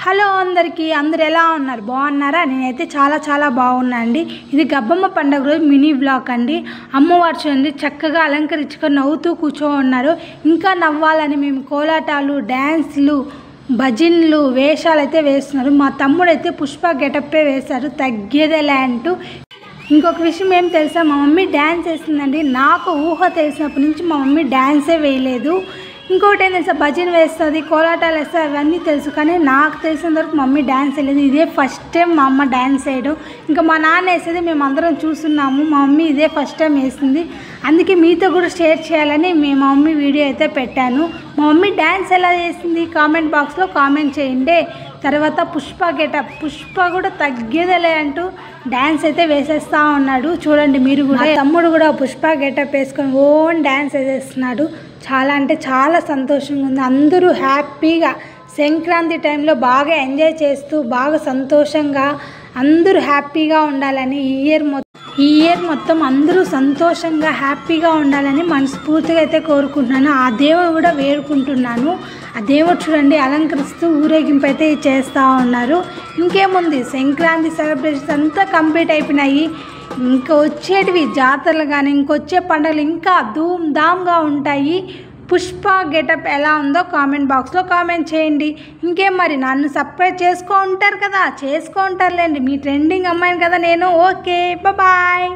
Hello అందరికీ అందరు ఎలా ఉన్నారు? బాగున్నారా? నేనైతే చాలా బాగున్నా అండి. ఇది గబ్బమ్మ పండుగ రోజు మినీ బ్లాగ్ అండి. అమ్మవారు చూడండి చక్కగా అలంకరించుకొని నవ్వుతూ ఉన్నారు. ఇంకా నవ్వాలని మేము కోలాటాలు, డ్యాన్స్లు, భజన్లు, వేషాలు అయితే వేస్తున్నారు. మా తమ్ముడు అయితే పుష్ప గెటప్పే వేశారు, తగ్గేదేలే అంటూ. ఇంకొక విషయం ఏం తెలుసా, మా మమ్మీ డ్యాన్స్ వేస్తుందండి. నాకు ఊహ తెలిసినప్పటి నుంచి మా మమ్మీ డ్యాన్సే వేయలేదు. ఇంకొకటి ఏం తెలుసా, భజన వేస్తుంది, కోలాటాలు వేస్తుంది, అవన్నీ తెలుసు. కానీ నాకు తెలిసినంత వరకు మమ్మీ డ్యాన్స్ వేయలేదు. ఇదే ఫస్ట్ టైం మా అమ్మ డ్యాన్స్ వేయడం. ఇంకా మా నాన్న వేసేది మేము అందరం చూస్తున్నాము. మా మమ్మీ ఇదే ఫస్ట్ టైం వేసింది. అందుకే మీతో కూడా షేర్ చేయాలని మా మమ్మీ వీడియో అయితే పెట్టాను. మా మమ్మీ డ్యాన్స్ ఎలా చేసింది కామెంట్ బాక్స్లో కామెంట్ చేయండి. తర్వాత పుష్ప గెటప్, పుష్ప కూడా తగ్గేదలే అంటూ డ్యాన్స్ అయితే వేసేస్తూ ఉన్నాడు. చూడండి మీరు కూడా. తమ్ముడు కూడా పుష్ప గెటప్ వేసుకొని ఓన్ డ్యాన్స్ వేసేస్తున్నాడు. చాలా అంటే చాలా సంతోషంగా ఉంది. అందరూ హ్యాపీగా సంక్రాంతి టైంలో బాగా ఎంజాయ్ చేస్తూ బాగా సంతోషంగా అందరూ హ్యాపీగా ఉండాలని ఈ ఇయర్ మొత్తం అందరూ సంతోషంగా హ్యాపీగా ఉండాలని మనస్ఫూర్తిగా అయితే కోరుకుంటున్నాను. ఆ దేవుడు కూడా వేడుకుంటున్నాను. ఆ దేవుడు చూడండి అలంకరిస్తూ ఊరేగింపు అయితే చేస్తూ ఉన్నారు. ఇంకేముంది, సంక్రాంతి సెలబ్రేషన్స్ అంతా కంప్లీట్ అయిపోయినాయి. ఇంకా వచ్చేటివి జాతరలు కానీ ఇంకొచ్చే పండుగలు ఇంకా ధూమ్ ధామ్గా ఉంటాయి. పుష్ప గెటప్ ఎలా ఉందో కామెంట్ బాక్స్లో కామెంట్ చేయండి. ఇంకేం మరి, నన్ను సబ్స్క్రైబ్ చేసుకుంటారులేండి, మీ ట్రెండింగ్ అమ్మాయిని కదా నేను. Okay, bye.